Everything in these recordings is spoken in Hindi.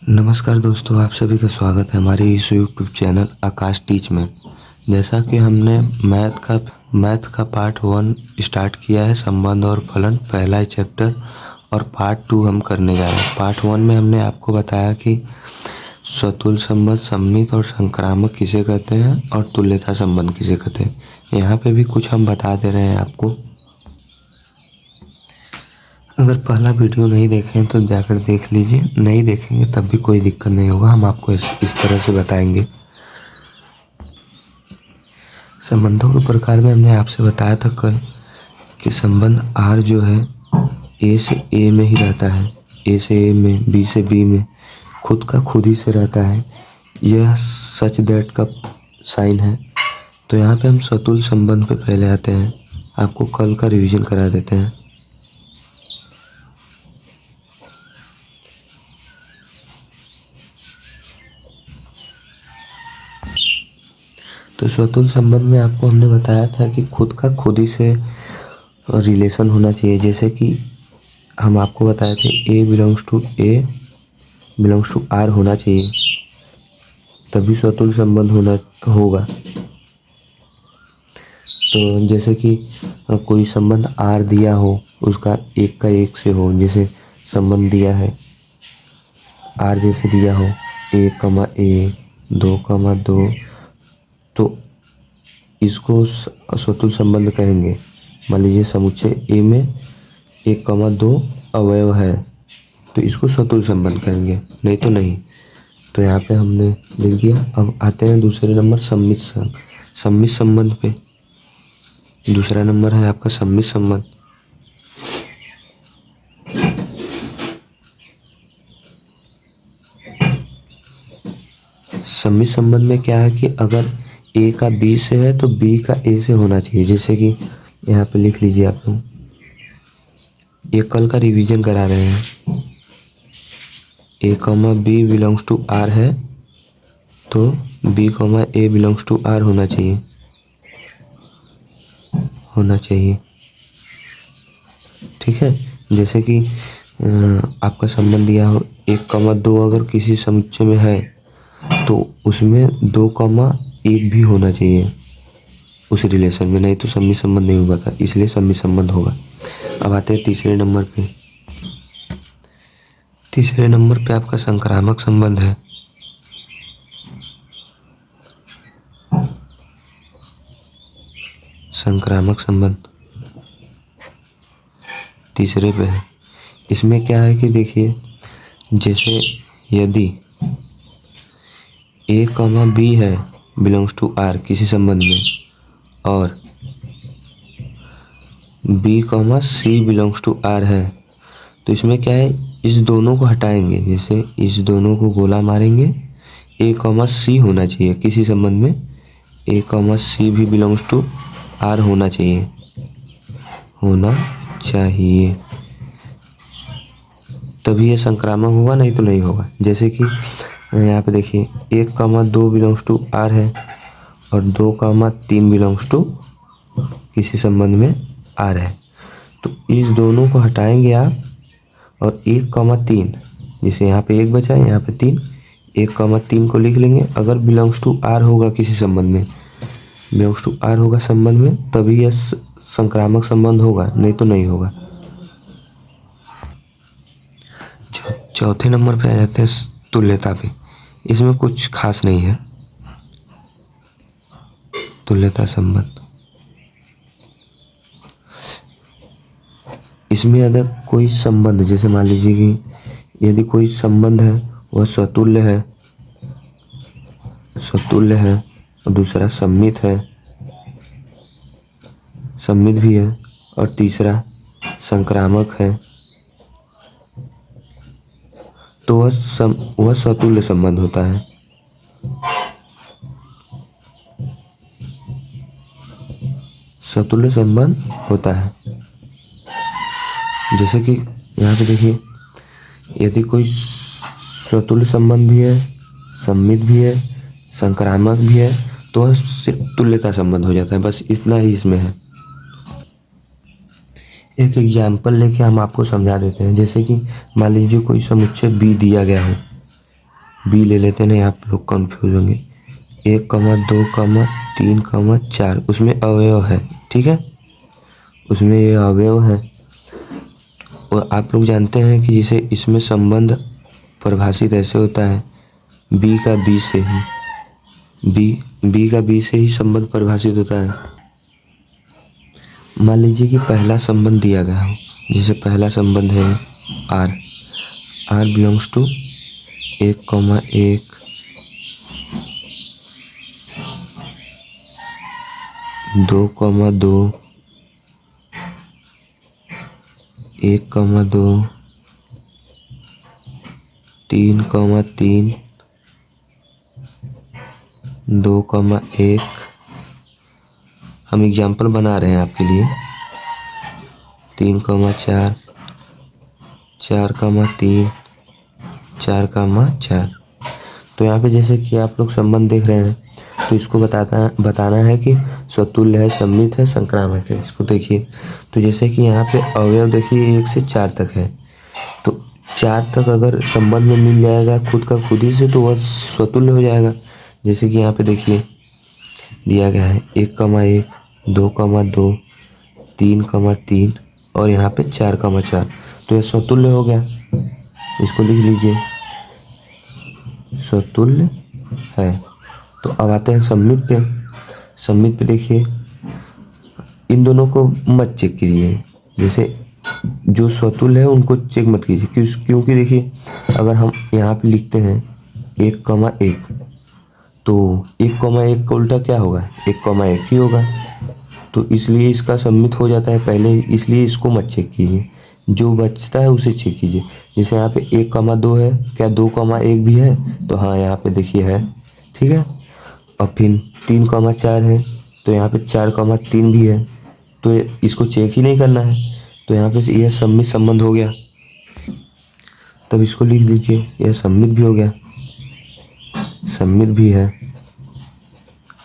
नमस्कार दोस्तों, आप सभी का स्वागत है हमारे इस यूट्यूब चैनल आकाश टीच में। जैसा कि हमने मैथ का पार्ट 1 स्टार्ट किया है, संबंध और फलन पहला चैप्टर, और पार्ट 2 हम करने जा रहे हैं। पार्ट 1 में हमने आपको बताया कि स्वतुल्य संबंध, सममित और संक्रामक किसे कहते हैं और तुल्यता संबंध किसे कहते हैं। यहाँ पे भी कुछ हम बता दे रहे हैं आपको। अगर पहला वीडियो नहीं देखें तो जाकर देख लीजिए, नहीं देखेंगे तब भी कोई दिक्कत नहीं होगा, हम आपको इस तरह से बताएंगे। संबंधों के प्रकार में हमने आपसे बताया था कल कि संबंध आर जो है ए से ए में ही रहता है, ए से ए में, बी से बी में, खुद का खुद ही से रहता है। यह सच दैट का साइन है। तो यहाँ पे हम स्वतुल्य संबंध पे पहले आते हैं, आपको कल का रिवीजन करा देते हैं। तो स्वतुल्य संबंध में आपको हमने बताया था कि खुद का खुद ही से रिलेशन होना चाहिए। जैसे कि हम आपको बताए थे ए बिलोंग्स टू आर होना चाहिए, तभी स्वतुल्य संबंध होगा। तो जैसे कि कोई संबंध आर दिया हो, उसका एक का एक से हो, जैसे संबंध दिया है आर जैसे दिया हो 1, 2, 2, तो इसको स्वतुल्य संबंध कहेंगे। मान लीजिए समुच्चय ए में 1, 2 अवयव है, तो इसको स्वतुल्य संबंध कहेंगे, नहीं तो नहीं। तो यहाँ पे हमने लिख दिया। अब आते हैं दूसरे नंबर सम्मित संबंध पे। दूसरा नंबर है आपका सम्मित संबंध। सम्मित संबंध में क्या है कि अगर ए का बी से है तो बी का ए से होना चाहिए। जैसे कि यहाँ पे लिख लीजिए आप लोग, ये कल का रिवीजन करा रहे हैं। A comma B belongs to R है, तो B comma A belongs to R होना चाहिए। ठीक है। जैसे कि आपका संबंध दिया हो 1, 2 अगर किसी समुच्चय में है तो उसमें 2, 1 भी होना चाहिए उस रिलेशन में, नहीं तो सम्मित संबंध नहीं होगा था, इसलिए सम्मित संबंध होगा। अब आते हैं तीसरे नंबर पे। तीसरे नंबर पे आपका संक्रामक संबंध है। संक्रामक संबंध तीसरे पे है। इसमें क्या है कि देखिए, जैसे यदि ए कॉमा बी है बिलोंग्स टू आर किसी संबंध में, और B comma C belongs to R है, तो इसमें क्या है, इस दोनों को हटाएंगे। जैसे इस दोनों को गोला मारेंगे, ए कॉमा सी होना चाहिए किसी संबंध में, ए कॉमा सी भी बिलोंग्स टू आर होना चाहिए, तभी ये संक्रामक होगा, नहीं तो नहीं होगा। जैसे कि यहाँ पे देखिए 1, 2 बिलोंग्स टू आर है और 2, 3 बिलोंग्स टू किसी संबंध में आर है, तो इस दोनों को हटाएंगे आप, और 1, 3, जैसे यहाँ पे 1 बचा है, यहाँ पे 3, 1, 3 को लिख लेंगे। अगर बिलोंग्स टू आर होगा किसी संबंध में, बिलोंग्स टू आर होगा संबंध में, तभी यह संक्रामक संबंध होगा, नहीं तो नहीं होगा। चौथे नंबर पे आ जाते हैं तुल्यता पे। इसमें कुछ खास नहीं है। तुल्यता संबंध, इसमें अगर कोई संबंध, जैसे मान लीजिए कि यदि कोई संबंध है वह स्वतुल्य है और दूसरा सम्मित भी है, और तीसरा संक्रामक है, तो वह स्वतुल्य संबंध होता है। स्वतुल्य संबंध होता है। जैसे कि यहाँ पे देखिए, यदि कोई स्वतुल्य संबंध भी है, सम्मित भी है, संक्रामक भी है, तो वह सिर्फ तुल्यता संबंध हो जाता है। बस इतना ही इसमें है। एक एग्जाम्पल लेके हम आपको समझा देते हैं। जैसे कि मान लीजिए कोई समुच्चय बी दिया गया हो, बी ले लेते हैं, आप लोग कंफ्यूज होंगे। 1,2,3,4 उसमें अवयव है, ठीक है, उसमें ये अवयव है। और आप लोग जानते हैं कि जैसे इसमें संबंध परिभाषित ऐसे होता है, बी का बी से ही बी का बी से ही संबंध परिभाषित होता है। मान लीजिए कि पहला संबंध दिया गया हो, जैसे पहला संबंध है आर बिलोंग्स टू 1,1 2,2 1,2 3,3 2,1। हम एग्जाम्पल बना रहे हैं आपके लिए। 3,4 4,3 4,4। तो यहाँ पे जैसे कि आप लोग संबंध देख रहे हैं, तो इसको बताना है कि स्वतुल्य है, सममित है, संक्रामक है। इसको देखिए, तो जैसे कि यहाँ पे अवयव देखिए 1 से 4 तक है, तो 4 तक अगर संबंध में मिल जाएगा खुद का खुद ही से, तो वह स्वतुल्य हो जाएगा। जैसे कि यहाँ पे देखिए दिया गया है 1,1 2,2 3,3 और यहाँ पे 4,4, तो यह स्वतुल्य हो गया। इसको लिख लीजिए, स्वतुल्य है। तो अब आते हैं सममित पे। सममित पे देखिए, इन दोनों को मत चेक कीजिए, जैसे जो स्वतुल्य है उनको चेक मत कीजिए, क्योंकि देखिए अगर हम यहाँ पे लिखते हैं 1,1, तो 1,1 का उल्टा क्या होगा, 1,1 ही होगा, तो इसलिए इसका सममित हो जाता है पहले, इसलिए इसको मत चेक कीजिए, जो बचता है उसे चेक कीजिए। जैसे यहाँ पे 1,2 है, क्या 2,1 भी है, तो हाँ यहाँ पे देखिए है, ठीक है। और फिर 3,4 है, तो यहाँ पे 4,3 भी है, तो इसको चेक ही नहीं करना है, तो यहाँ पे यह सममित संबंध हो गया। तब इसको लिख दीजिए, यह सममित भी हो गया, सममित भी है।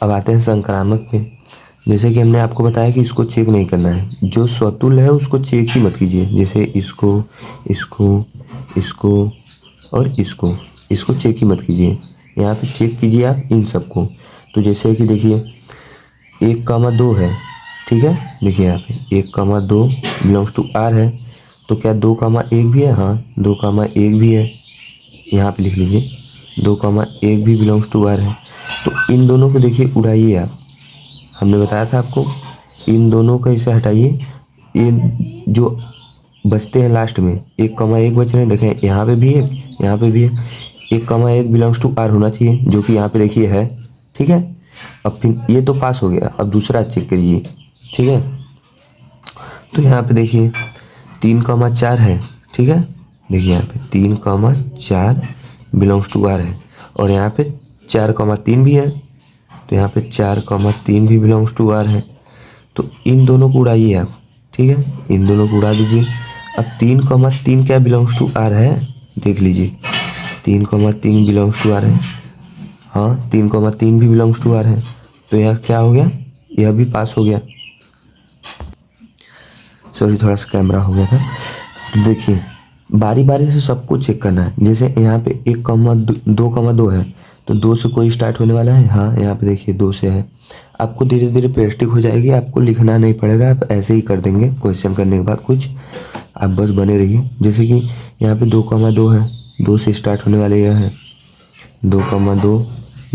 अब आते हैं संक्रामक पे। जैसे कि हमने आपको बताया कि इसको चेक नहीं करना है, जो स्वतुल्य है उसको चेक ही मत कीजिए, जैसे इसको इसको इसको और इसको चेक ही मत कीजिए, यहाँ पे चेक कीजिए आप इन सबको। तो जैसे कि देखिए 1,2 है, ठीक है, देखिए यहाँ पे 1,2 बिलोंग्स टू आर है, तो क्या 2,1 भी है, हाँ 2,1 भी है, यहाँ पे लिख लीजिए 2,1 भी बिलोंग्स टू आर है। तो इन दोनों को देखिए उड़ाइए आप, हमने बताया था आपको, इन दोनों का इसे हटाइए, ये जो बचते हैं लास्ट में 1,1 बच रहे हैं, देखें यहाँ पे भी है, यहाँ पे भी है, 1,1 बिलोंग्स टू आर होना चाहिए, जो कि यहाँ पे देखिए है, ठीक है। अब फिर ये तो पास हो गया, अब दूसरा चेक करिए, ठीक है। तो यहाँ पे देखिए 3,4 है, ठीक है, देखिए यहाँ पे 3,4 बिलोंग्स टू आर है, और यहाँ पे 4,3 भी है, तो यहाँ पे 4,3 भी बिलोंग्स टू आर है। तो इन दोनों को उड़ाइए आप, ठीक है, इन दोनों को उड़ा दीजिए। अब 3,3 क्या बिलोंग्स टू आर है, देख लीजिए 3,3 बिलोंग्स टू आर है, हाँ 3,3 भी बिलोंग्स टू आर है, तो यह क्या हो गया, यह भी पास हो गया। सॉरी थोड़ा सा कैमरा हो गया था। तो देखिए बारी बारी से सबको चेक करना है, जैसे यहाँ पे 2,2 है, तो 2 से कोई स्टार्ट होने वाला है, हाँ यहाँ पे देखिए 2 से है। आपको धीरे धीरे प्रैक्टिस हो जाएगी, आपको लिखना नहीं पड़ेगा, आप ऐसे ही कर देंगे क्वेश्चन करने के बाद कुछ, आप बस बने रहिए। जैसे कि यहाँ पे 2,2 है, 2 से स्टार्ट होने वाले यह है, 2,2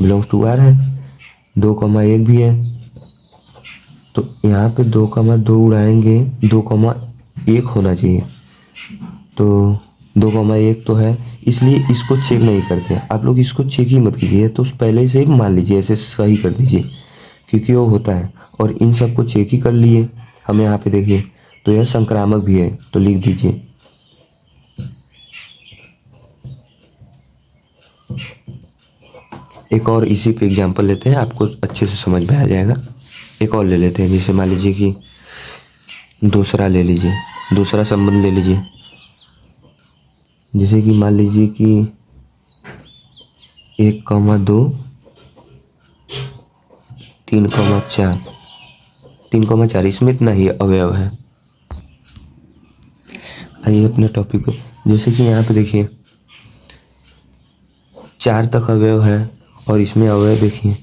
बिलोंग्स टू आर है, 2,1 भी है, तो यहाँ पे 2,2 उड़ाएंगे, 2,1 होना चाहिए, तो 2,1 तो है, इसलिए इसको चेक नहीं करते आप लोग, इसको चेक ही मत कीजिए, तो पहले से ही मान लीजिए, ऐसे सही कर दीजिए, क्योंकि वो होता है। और इन सबको चेक ही कर लिए हम यहाँ पे देखिए, तो यह संक्रामक भी है, तो लिख दीजिए। एक और इसी पे एग्जांपल लेते हैं, आपको अच्छे से समझ में आ जाएगा। एक और ले लेते हैं, जैसे मान लीजिए कि दूसरा ले लीजिए, दूसरा संबंध ले लीजिए, जैसे कि मान लीजिए कि 1,2 3,4 3,4 इसमें इतना ही अवयव है। आइए अपने टॉपिक पे, जैसे कि यहाँ पे देखिए 4 तक अवयव है और इसमें अवयव देखिए,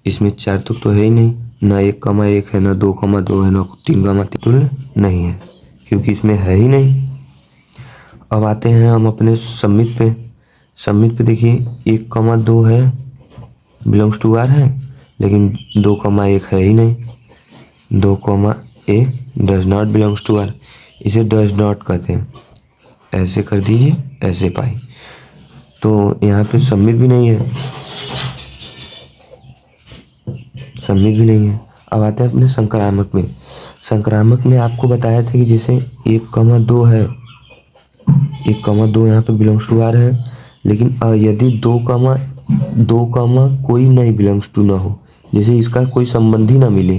इसमें 4 तक तो है ही नहीं, ना 1,1 है, ना 2,2 है, ना 3,3 तुल्य नहीं है, क्योंकि इसमें है ही नहीं। अब आते हैं हम अपने सममित पे। सममित पे देखिए 1,2 है, बिलोंग्स टू आर है, लेकिन 2,1 है ही नहीं। 2,1 does not belongs to R, इसे डज नॉट कहते हैं। ऐसे कर दीजिए, ऐसे पाई, तो यहाँ पे सममित भी नहीं है, सममित भी नहीं है। अब आते हैं अपने संक्रामक में। संक्रामक में आपको बताया था कि जैसे 1,2 है, 1,2 यहाँ पे बिलोंग्स टू आर है, लेकिन यदि 2, कोई नहीं बिलोंग्स टू ना हो, जैसे इसका कोई संबंधी ना मिले,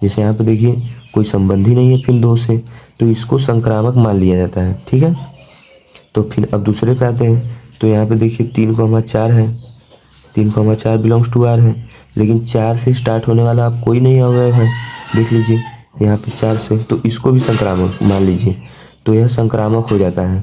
जैसे यहाँ पे देखिए कोई संबंधी नहीं है फिर 2 से, तो इसको संक्रामक मान लिया जाता है। ठीक है, तो फिर अब दूसरे पे आते हैं। तो यहाँ पे देखिए 3,4 है, 3,4 बिलोंग्स टू आर है, लेकिन 4 से स्टार्ट होने वाला अब कोई नहीं अवयव है, देख लीजिए यहाँ पे 4 से, तो इसको भी संक्रामक मान लीजिए, तो यह संक्रामक हो जाता है,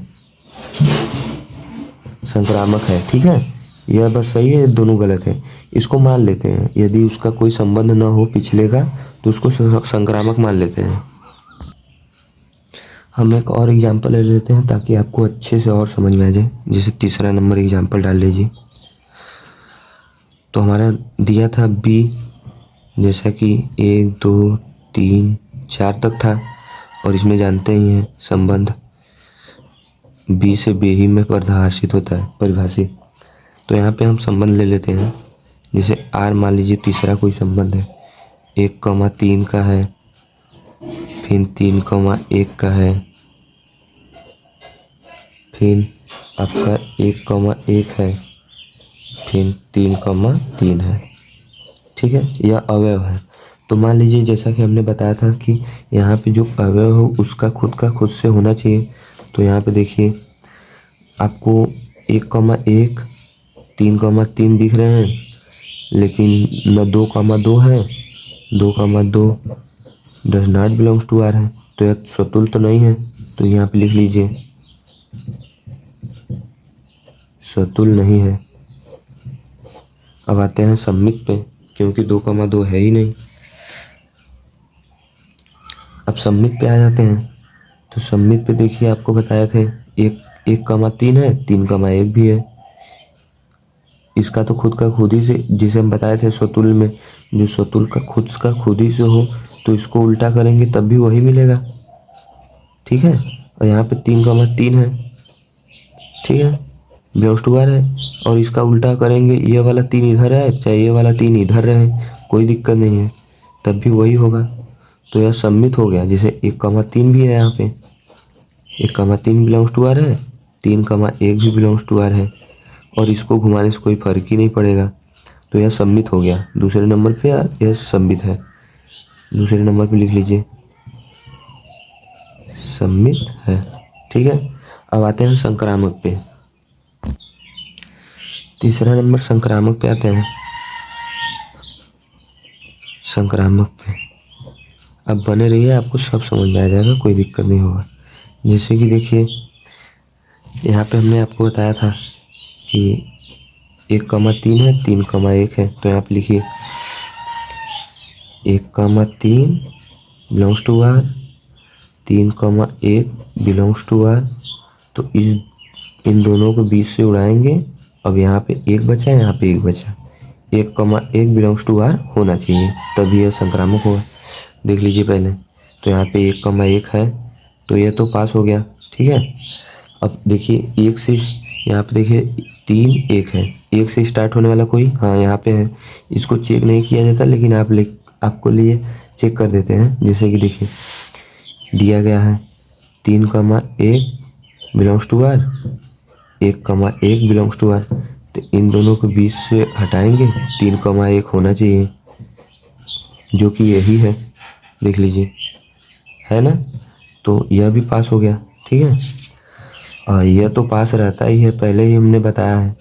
संक्रामक है। ठीक है, यह बस सही है, दोनों गलत है, इसको मान लेते हैं। यदि उसका कोई संबंध न हो पिछले का तो उसको संक्रामक मान लेते हैं। हम एक और एग्जाम्पल ले लेते हैं ताकि आपको अच्छे से और समझ में आ जाए। जैसे तीसरा नंबर एग्जाम्पल डाल लीजिए। तो हमारा दिया था बी, जैसा कि 1, 2, 3, 4 तक था, और इसमें जानते ही हैं संबंध बी से बी ही में परिभाषित होता है, परिभाषित। तो यहाँ पे हम संबंध ले लेते हैं। जैसे आर मान लीजिए तीसरा कोई संबंध है, 1,3 का है, फिर 3,1 का है, फिर आपका 1,1 है, फिर 3,3 है। ठीक है, यह अवयव है। तो मान लीजिए जैसा कि हमने बताया था कि यहाँ पे जो अवयव हो उसका खुद का खुद से होना चाहिए। तो यहाँ पे देखिए आपको 1,1, 3,3 दिख रहे हैं, लेकिन न 2,2 है, 2,2 does not belongs to R है, तो यह स्वतुल तो नहीं है, तो यहाँ पे लिख लीजिए स्वतुल नहीं है। अब आते हैं सममित पे, क्योंकि 2,2 है ही नहीं। अब सममित पे आ जाते हैं। तो सममित पे देखिए आपको बताए थे 1,3 है, 3,1 भी है। इसका तो खुद का खुद ही से, जिसे हम बताए थे स्वतुल में, जो स्वतुल का खुद ही से हो तो इसको उल्टा करेंगे तब भी वही मिलेगा। ठीक है, और यहाँ पे 3,3 है, ठीक है, बिलोंग्स टू आर है, और इसका उल्टा करेंगे, ये वाला 3 इधर है चाहे ये वाला 3 इधर रहे, कोई दिक्कत नहीं है, तब भी वही होगा। तो यह सम्मित हो गया। जैसे 1,3 भी है, यहाँ पे 1,3 बिलोंग्स टू आर है, 3,1 भी बिलोंग्स टू आर है, और इसको घुमाने से कोई फर्क ही नहीं पड़ेगा, तो यह सम्मित हो गया। दूसरे नंबर पे यह सम्मित है, दूसरे नंबर पे लिख लीजिए सम्मित है। ठीक है, अब आते हैं संक्रामक पे। तीसरा नंबर संक्रामक पे आते हैं। संक्रामक पे अब बने रहिए, आपको सब समझ में आ जाएगा, कोई दिक्कत नहीं होगा। जैसे कि देखिए यहाँ पे हमने आपको बताया था कि 1,3 है, 3,1 है, तो यहाँ पे लिखिए 1,3 belongs to R, 3,1 belongs to R. तो इन दोनों को 20 से उड़ाएंगे। अब यहाँ पे 1 बचा, यहाँ पे 1 बचा, 1,1 बिलोंग्स टू आर होना चाहिए, तभी यह संक्रामक होगा। देख लीजिए पहले, तो यहाँ पे 1,1 है, तो यह तो पास हो गया। ठीक है, अब देखिए 1 से, यहाँ पे देखिए 3, 1 है, 1 से स्टार्ट होने वाला कोई, हाँ यहाँ पे है, इसको चेक नहीं किया जाता, लेकिन आपको लिए चेक कर देते हैं। जैसे कि देखिए दिया गया है 3,1 belongs to R, 1,1 belongs to R, तो इन दोनों को 20 से हटाएंगे, 3,1 होना चाहिए, जो कि यही है, देख लीजिए, है ना। तो यह भी पास हो गया। ठीक है, और यह तो पास रहता ही है, पहले ही हमने बताया है,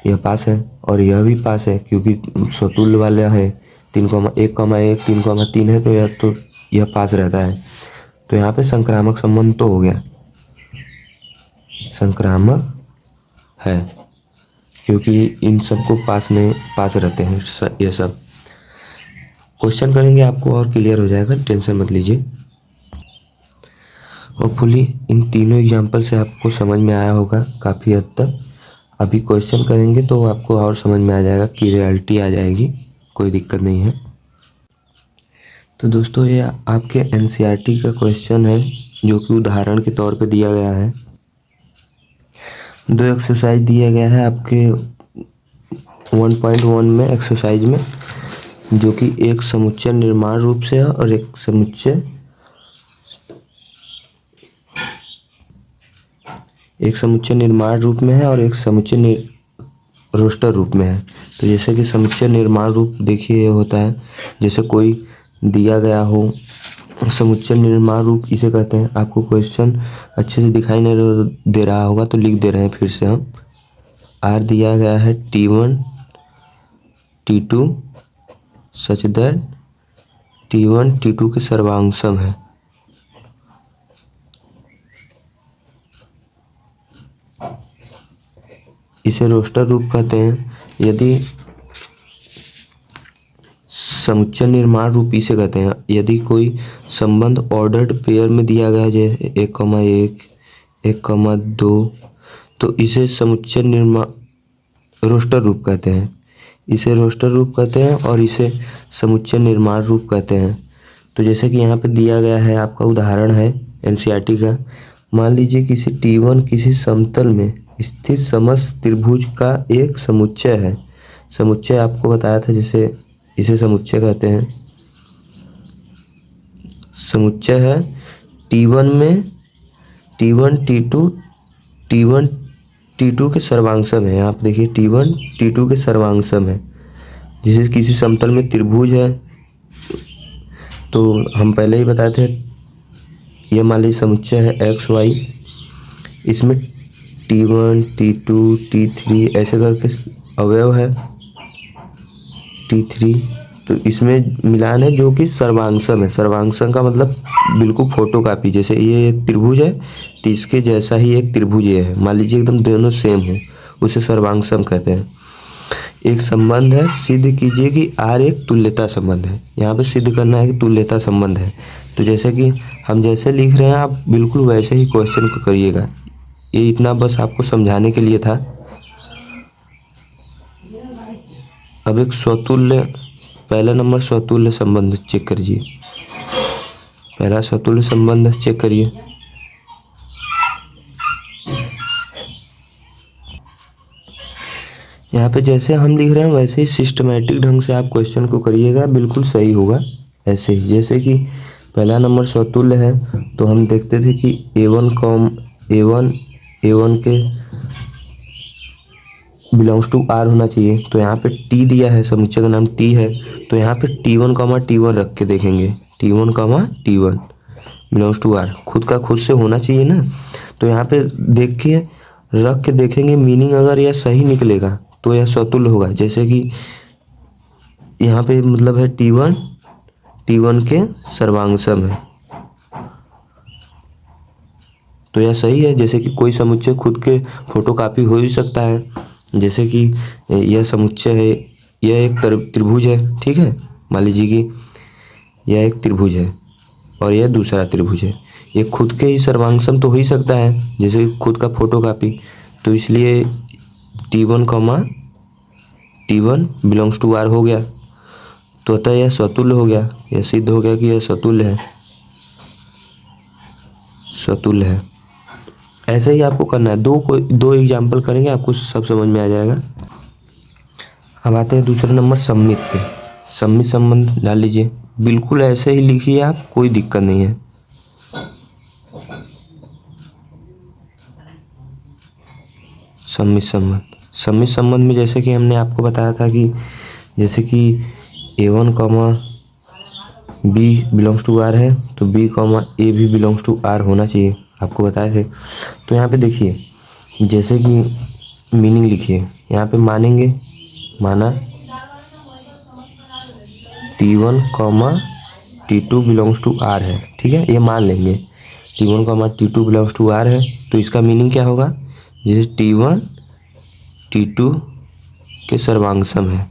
यह पास है, और यह भी पास है क्योंकि स्वतुल्य वाला है, 1,1, 3,3 है, तो यह पास रहता है। तो यहाँ पे संक्रामक संबंध तो हो गया, संक्रामक है, क्योंकि इन सबको पास रहते हैं ये सब। क्वेश्चन करेंगे आपको और क्लियर हो जाएगा, टेंशन मत लीजिए। होपफुली इन तीनों एग्जाम्पल से आपको समझ में आया होगा काफ़ी हद तक। अभी क्वेश्चन करेंगे तो आपको और समझ में आ जाएगा, क्लियरिटी आ जाएगी, कोई दिक्कत नहीं है। तो दोस्तों ये आपके एनसीईआरटी का क्वेश्चन है जो कि उदाहरण के तौर पे दिया गया है। 2 एक्सरसाइज दिया गया है आपके 1.1 में एक्सरसाइज में, जो कि एक समुच्चय निर्माण रूप से है और एक समुच्चय निर्माण रूप में है और एक समुच्चय रोस्टर रूप में है। तो जैसे कि समुच्चय निर्माण रूप देखिए ये होता है, जैसे कोई दिया गया हो समुच्चय निर्माण रूप इसे कहते हैं। आपको क्वेश्चन अच्छे से दिखाई नहीं दे रहा होगा तो लिख दे रहे हैं फिर से हम। आर दिया गया है T1 T2 such that T1 T2 के सर्वांगसम है। इसे रोस्टर रूप कहते हैं। यदि समुच्चय निर्माण रूप इसे कहते हैं यदि कोई संबंध ऑर्डर्ड पेयर में दिया गया जैसे 1,1 1,2, तो इसे समुच्चय निर्माण रोस्टर रूप कहते हैं। इसे रोस्टर रूप कहते हैं और इसे समुच्चय निर्माण रूप कहते हैं। तो जैसे कि यहाँ पे दिया गया है, आपका उदाहरण है एनसीईआरटी का। मान लीजिए किसी T1 किसी समतल में स्थित समस्त त्रिभुज का एक समुच्चय है। समुच्चय आपको बताया था, जिसे इसे समुच्चय कहते हैं। समुच्चय है T1 में T1 T2 के सर्वांगसम है। आप देखिए T1 T2 के सर्वांगसम है। जैसे किसी समतल में त्रिभुज है, तो हम पहले ही बताए थे, ये मान लीजिए समुच्चय है XY। इसमें T1 T2 T3 ऐसे करके अवयव है T3। तो इसमें मिलान है जो कि सर्वांगसम है। सर्वांगसम का मतलब बिल्कुल फोटो कापी। जैसे ये एक त्रिभुज है तो इसके जैसा ही एक त्रिभुज ये है, मान लीजिए एकदम दोनों सेम हो, उसे सर्वांगसम कहते हैं। एक संबंध है, सिद्ध कीजिए कि R एक तुल्यता संबंध है। यहाँ पे सिद्ध करना है कि तुल्यता संबंध है। तो जैसे कि हम जैसे लिख रहे हैं आप बिल्कुल वैसे ही क्वेश्चन को करिएगा। ये इतना बस आपको समझाने के लिए था। अब एक स्वतुल्य, पहला नंबर स्वतुल्य संबंध चेक करिए। पहला स्वतुल्य संबंध चेक करिए। यहाँ पे जैसे हम लिख रहे हैं वैसे ही सिस्टमेटिक ढंग से आप क्वेश्चन को करिएगा, बिल्कुल सही होगा ऐसे ही। जैसे कि पहला नंबर स्वतुल्य है, तो हम देखते थे कि A1 के बिलोंग्स टू R होना चाहिए। तो यहाँ पे T दिया है, समुच्चय का नाम T है, तो यहाँ पे T1, T1 रख के देखेंगे। T1, T1 belongs to R, खुद का खुद से होना चाहिए ना। तो यहाँ पे देखिए रख के देखेंगे, मीनिंग अगर यह सही निकलेगा तो यह स्वतुल्य होगा। जैसे कि यहाँ पे मतलब है T1 के सर्वांगसम है, तो यह सही है। जैसे कि कोई समुच्चय खुद के फोटोकॉपी हो ही सकता है। जैसे कि यह समुच्चय है, यह एक त्रिभुज है, ठीक है। मान लीजिए कि यह एक त्रिभुज है और यह दूसरा त्रिभुज है। ये खुद के ही सर्वांगसम तो हो ही सकता है, जैसे खुद का फोटोकॉपी। तो इसलिए T1, T1 belongs to R हो गया, तो अतः यह स्वतुल्य हो गया। यह सिद्ध हो गया कि यह स्वतुल्य है, स्वतुल्य है। ऐसे ही आपको करना है। दो एग्जाम्पल करेंगे, आपको सब समझ में आ जाएगा। अब आते हैं दूसरे नंबर सममित पे। सममित संबंध डाल लीजिए, बिल्कुल ऐसे ही लिखिए आप, कोई दिक्कत नहीं है। सममित संबंध में जैसे कि हमने आपको बताया था कि जैसे कि A1, B belongs to R है, तो B, A भी बिलोंग्स टू R होना चाहिए, आपको बताए थे। तो यहाँ पे देखिए, जैसे कि मीनिंग लिखिए। यहाँ पे मानेंगे, माना T1, T2 belongs to R है, ठीक है, ये मान लेंगे। T1, T2 belongs to R है, तो इसका मीनिंग क्या होगा? जैसे T1 T2 के सर्वांग सम है,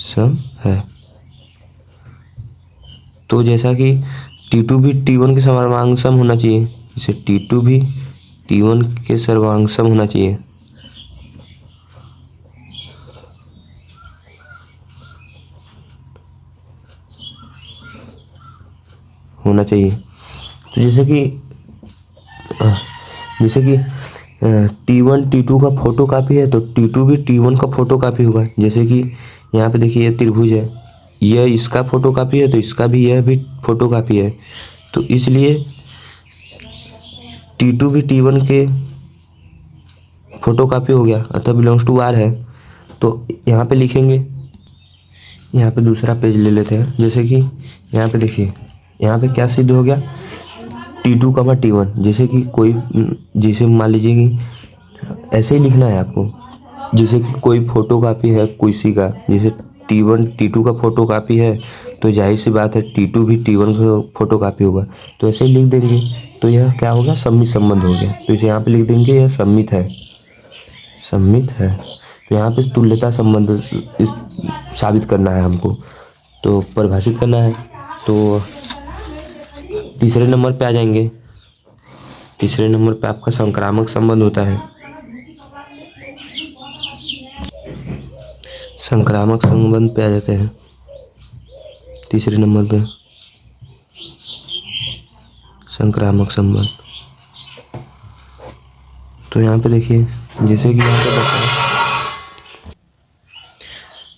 सम है। तो जैसा कि T2 भी T1 के सर्वांग सम होना चाहिए, जैसे T2 भी T1 के सर्वांग सम होना चाहिए। तो जैसे कि T1 T2 का फोटो कापी है तो T2 भी T1 का फोटो कापी होगा। जैसे कि यहाँ पे देखिए ये त्रिभुज है, यह इसका फोटो कापी है तो इसका भी यह भी फोटो कापी है। तो इसलिए T2 भी T1 के फोटो कापी हो गया, अतः बिलोंग्स टू आर है। तो यहाँ पे लिखेंगे, यहाँ पे दूसरा पेज ले लेते हैं। जैसे कि यहाँ पे देखिए, यहाँ पे क्या सिद्ध हो गया, T2 कमा T1। जैसे कि जैसे मान लीजिए कि ऐसे ही लिखना है आपको, जैसे कि कोई फोटो कापी है किसी का, जैसे T1 T2 का फोटो कापी है तो जाहिर सी बात है T2 भी T1 का फोटो कापी होगा। तो ऐसे ही लिख देंगे, तो यह क्या हो गया, सम्मित संबंध हो गया। तो इसे यहाँ पे लिख देंगे, यह सम्मित है, सम्मित है। तो यहाँ पे तुल्यता संबंध इस साबित करना है हमको, तो परिभाषित करना है। तो तीसरे नंबर पे आ जाएंगे। तीसरे नंबर पे आपका संक्रामक संबंध होता है। संक्रामक संबंध पे आ जाते हैं तीसरे नंबर पे, संक्रामक संबंध। तो यहाँ पे देखिए, जैसे कि यहाँ पे बताया,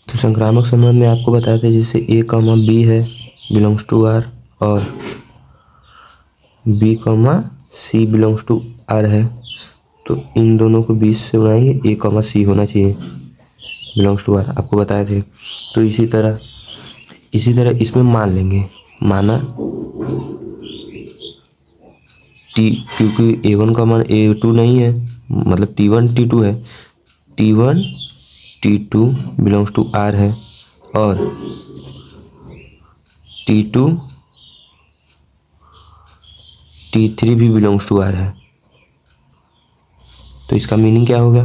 तो संक्रामक संबंध में आपको बताया था जैसे A कॉमा B है बिलोंग्स टू R और B comma C belongs to R है। तो इन दोनों को 20 से बनाएंगे, A कॉमा C होना चाहिए बिलोंग्स टू R, आपको बताए थे। तो इसी तरह इसमें मान लेंगे, माना क्योंकि A1 का मान A2 नहीं है, मतलब T1 T2 है, T1 T2 belongs to R है और T2 T3 भी बिलोंग्स टू R है। तो इसका मीनिंग क्या होगा,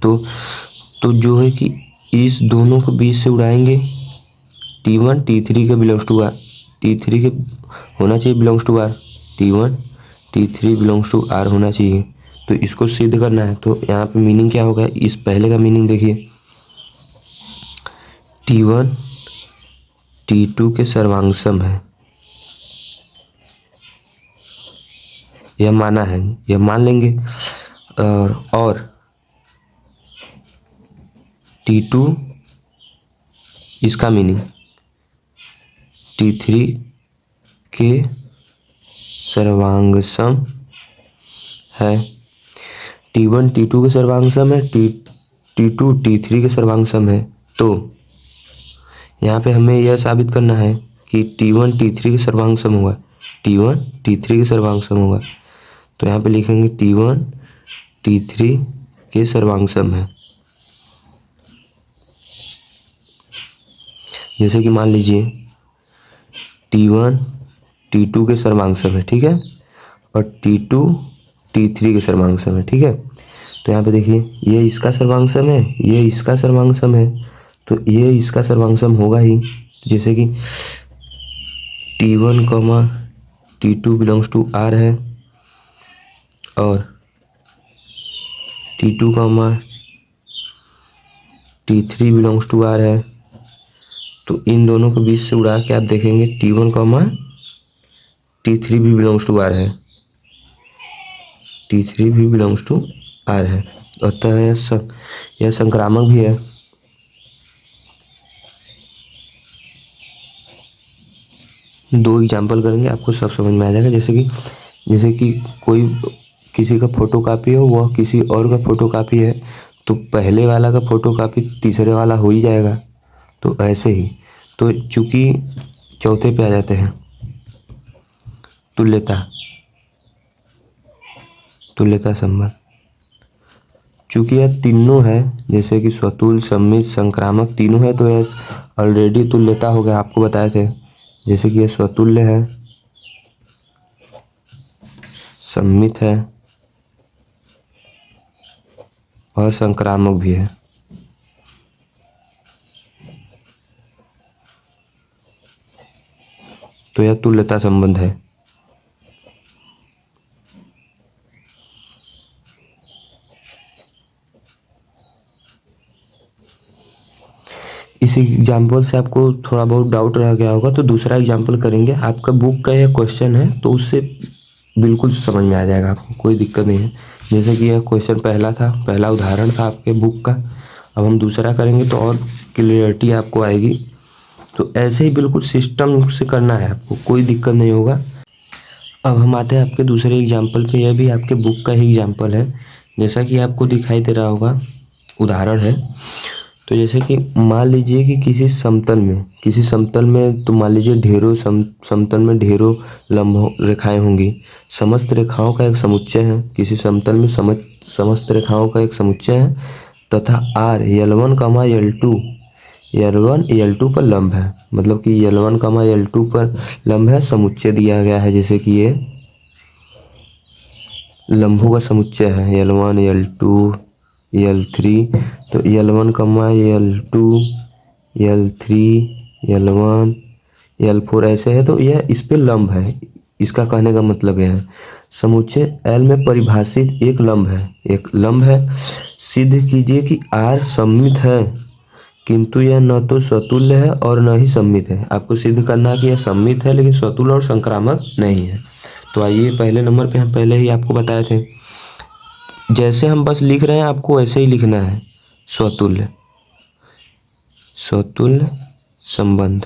तो जो है कि इस दोनों को 20 से उड़ाएंगे, T1 T3 के बिलोंग्स टू R, T3 के होना चाहिए belongs to R, T1 T3 belongs to R होना चाहिए। तो इसको सिद्ध करना है। तो यहाँ पे मीनिंग क्या होगा, इस पहले का मीनिंग देखिए, T1 T2 के सर्वांग सम है, यह माना है, यह मान लेंगे। और T2 इसका मीनिंग T3 के सर्वांग सम है, T1 T2 के सर्वांग सम है, T2 T3 के सर्वांग सम है। तो यहाँ पे हमें यह साबित करना है कि T1 T3 के सर्वांग सम होगा, T1 T3 के सर्वांग सम होगा। तो यहाँ पे लिखेंगे T1 T3 के सर्वांग सम है। जैसे कि मान लीजिए T1 T2 के सर्वांग सम है, ठीक है, और T2 T3 के सर्वांग सम है, ठीक है। तो यहाँ पे देखिए, ये इसका सर्वांग सम है, ये इसका सर्वांग सम है, तो ये इसका सर्वांग सम होगा ही। जैसे कि T1 comma T2 belongs to R है और T2 comma T3 belongs to R है। तो इन दोनों को 20 से उड़ा के आप देखेंगे T1 कॉमा T3 भी बिलोंग्स टू R है, T3 भी बिलोंग्स टू R है, अतः यह संक्रामक भी है। दो एग्जाम्पल करेंगे, आपको सब समझ में आ जाएगा। जैसे कि कोई किसी का फोटो कापी हो, वह किसी और का फोटो कापी है, तो पहले वाला का फोटो कापी तीसरे वाला हो ही जाएगा। तो ऐसे ही, तो चूंकि चौथे पे आ जाते हैं, तुल्यता संबंध। चूंकि यह तीनों है, जैसे कि स्वतुल, सम्मित, संक्रामक तीनों है, तो यह ऑलरेडी तुल्यता हो गया, आपको बताए थे। जैसे कि यह स्वतुल्य है, सम्मित है और संक्रामक भी है। तो यह तुल्यता संबंध है। इस एग्जाम्पल से आपको थोड़ा बहुत डाउट रह गया होगा, तो दूसरा एग्जाम्पल करेंगे। आपका बुक का यह क्वेश्चन है तो उससे बिल्कुल समझ में आ जाएगा, आपको कोई दिक्कत नहीं है। जैसे कि यह क्वेश्चन पहला था, पहला उदाहरण था आपके बुक का। अब हम दूसरा करेंगे तो और क्लियरिटी आपको आएगी। तो ऐसे ही बिल्कुल सिस्टम से करना है आपको, कोई दिक्कत नहीं होगा। अब हम आते हैं आपके दूसरे एग्जाम्पल पे। यह भी आपके बुक का ही एग्जाम्पल है। जैसा कि आपको दिखाई दे रहा होगा, उदाहरण है। तो जैसे कि मान लीजिए कि किसी समतल में तो मान लीजिए ढेरों समतल में ढेरों लंब रेखाएं होंगी। समस्त रेखाओं का एक समुच्चय है। किसी समतल में समस्त रेखाओं का एक समुच्चय है तथा आर L1 कमा L2 पर लंब है। मतलब कि L1 कमा L2 पर लंब है, समुच्चय दिया गया है। जैसे कि ये लंबों का समुच्चय है L1 L2 L3। तो L1 कमा L2 L3 L1 L4 ऐसे है। तो यह इस पे लंब है। इसका कहने का मतलब यह है समुच्चय L में परिभाषित एक लंब है। सिद्ध कीजिए कि R सममित है, किंतु यह न तो स्वतुल्य है और न ही सममित है। आपको सिद्ध करना है कि यह सममित है लेकिन स्वतुल्य और संक्रामक नहीं है। तो आइए, पहले नंबर पे हम पहले ही आपको बताए थे, जैसे हम बस लिख रहे हैं आपको वैसे ही लिखना है। स्वतुल्य संबंध,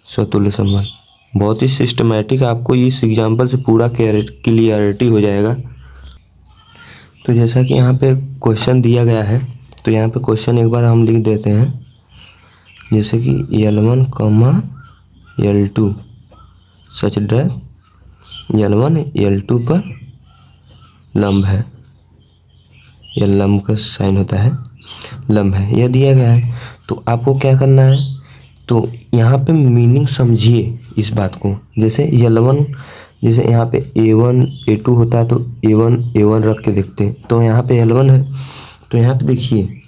स्वतुल्य संबंध बहुत ही सिस्टमैटिक, आपको इस एग्जाम्पल से पूरा क्लियरिटी हो जाएगा। तो जैसा कि यहाँ पे क्वेश्चन दिया गया है, तो यहाँ पे क्वेश्चन एक बार हम लिख देते हैं। जैसे कि L1 कमा L2 such that L1 L2 पर लंब है। यह लंब का साइन होता है, लंब है, यह दिया गया है। तो आपको क्या करना है, तो यहाँ पे मीनिंग समझिए इस बात को। जैसे L1, जैसे यहाँ पे A1 A2 होता है तो A1 रख के देखते हैं। तो यहाँ पे L1 है, तो यहाँ पे देखिए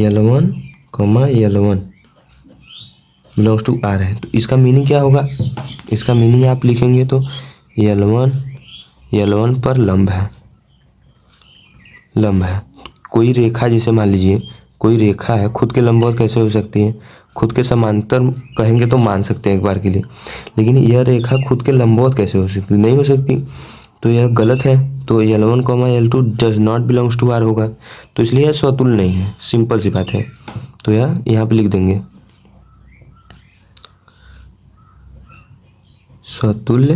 L1 कमा L1 बिलोंग्स टू R है। तो इसका मीनिंग क्या होगा, इसका मीनिंग आप लिखेंगे तो L1 पर लंब है। कोई रेखा, जैसे मान लीजिए कोई रेखा है, खुद के लंबवत कैसे हो सकती है, खुद के समांतर कहेंगे तो मान सकते हैं एक बार के लिए, लेकिन यह रेखा खुद के लंबवत कैसे हो सकती, नहीं हो सकती। तो यह गलत है। तो L1 L2 does not belongs to R होगा। तो इसलिए यह स्वतुल्य नहीं है, सिंपल सी बात है। तो यह यहाँ पे लिख देंगे स्वतुल्य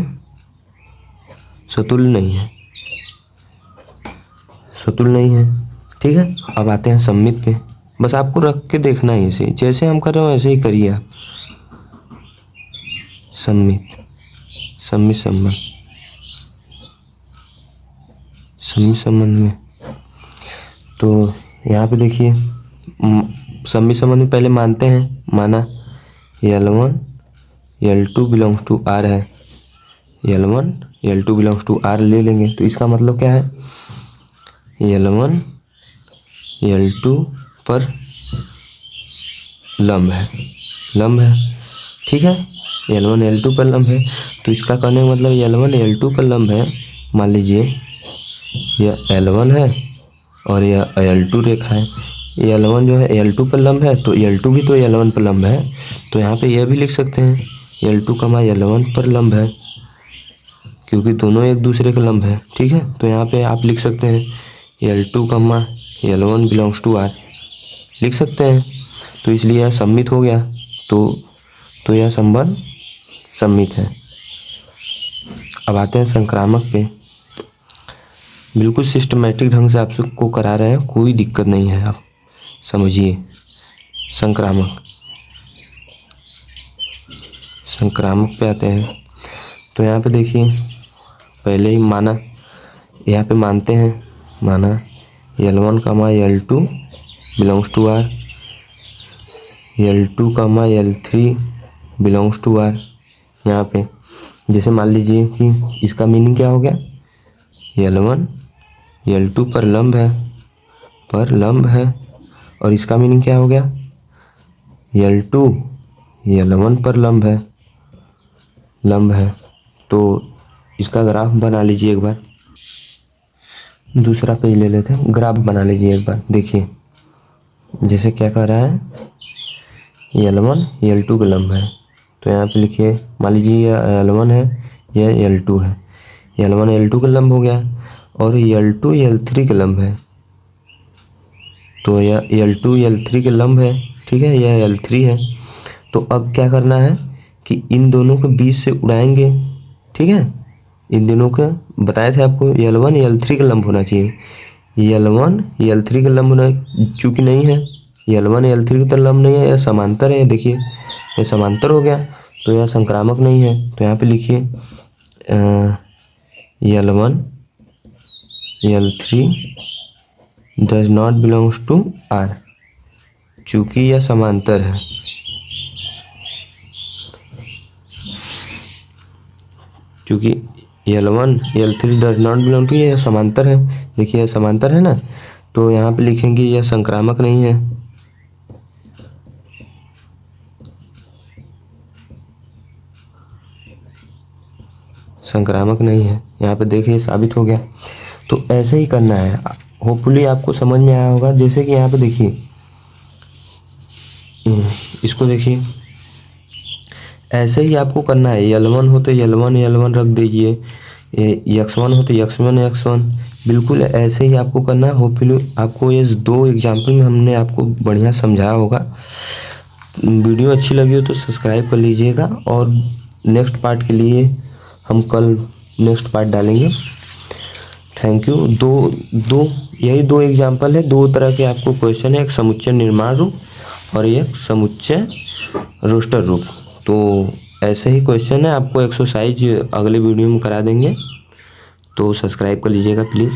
नहीं है। ठीक है, अब आते हैं सममित पे। बस आपको रख के देखना है, इसे जैसे हम कर रहे हो ऐसे ही करिए आप। सममित संबंध में तो यहाँ पे देखिए, सममित संबंध में पहले मानते हैं, माना L1 L2 belongs to R है। L1 L2 belongs to R ले लेंगे। तो इसका मतलब क्या है, L1 L2 पर लंब है। ठीक है, L1 L2 पर लंब है। तो इसका कहने का मतलब L1 L2 पर लंब है। मान लीजिए यह L1 है और यह L2 रेखा है। L1 जो है L2 पर लंब है, तो L2 भी तो L1 पर लंब है। तो यहाँ पे यह भी लिख सकते हैं L2 कमा L1 पर लंब है, क्योंकि दोनों एक दूसरे के लंब है। ठीक है, तो यहाँ पे आप लिख सकते हैं L2 कमा L1 बिलोंग्स टू R, लिख सकते हैं। तो इसलिए यह सममित हो गया। तो यह संबंध सममित है। अब आते हैं संक्रामक पे। बिल्कुल सिस्टमैटिक ढंग से आप सबको करा रहे हैं, कोई दिक्कत नहीं है, आप समझिए। संक्रामक पे आते हैं। तो यहाँ पे देखिए, पहले ही माना, यहाँ पे मानते हैं, माना L1 कमा L2 belongs to R, L2 कमा L3 बिलोंग्स टू R। यहाँ पे जैसे मान लीजिए कि इसका मीनिंग क्या हो गया, L1 L2 पर लंब है और इसका मीनिंग क्या हो गया, L2 L1 पर लंब है। तो इसका ग्राफ बना लीजिए एक बार। दूसरा पेज ले लेते हैं, ग्राफ बना लीजिए एक बार। देखिए जैसे क्या कर रहा है, L1 L2 का लंब है। तो यहाँ पे लिखिए, मान लीजिए यह L1 है, यह L2 है। L1 L2 का लंब हो गया और L2 L3 का लंब है। तो यह L2 L3 के लंब है, ठीक है, यह L3 है। तो अब क्या करना है कि इन दोनों के बीच से उड़ाएंगे, ठीक है। इन दोनों का बताए थे आपको, L1 L3 का लंब होना चाहिए। L1 L3 का लंब होना चूँकि नहीं है, L1 L3 का तो लंब नहीं है, यह समांतर है। देखिए यह समांतर हो गया, तो यह संक्रामक नहीं है। तो यहाँ पे लिखिए L1 L3 does not belongs to R, चूँकि यह समांतर है। क्योंकि L1 L3 does not belong to, यह समांतर है। देखिए यह समांतर है ना, तो यहाँ पे लिखेंगे यह संक्रामक नहीं है। संक्रामक नहीं है, यहाँ पे देखिए साबित हो गया। तो ऐसे ही करना है, होपफुली आपको समझ में आया होगा। जैसे कि यहाँ पे देखिए, इसको देखिए, ऐसे ही आपको करना है। L1 हो तो L1 रख दीजिए, X1 हो तो X1 बिल्कुल ऐसे ही आपको करना है। होपफुली आपको ये दो एग्जाम्पल में हमने आपको बढ़िया समझाया होगा। वीडियो अच्छी लगी हो तो सब्सक्राइब कर लीजिएगा, और नेक्स्ट पार्ट के लिए हम कल नेक्स्ट पार्ट डालेंगे। Thank you. यही दो एग्जाम्पल है, दो तरह के आपको क्वेश्चन है, एक समुच्चय निर्माण रूप और एक समुच्चय रोस्टर रूप। तो ऐसे ही क्वेश्चन है, आपको एक्सरसाइज अगले वीडियो में करा देंगे, तो सब्सक्राइब कर लीजिएगा प्लीज़।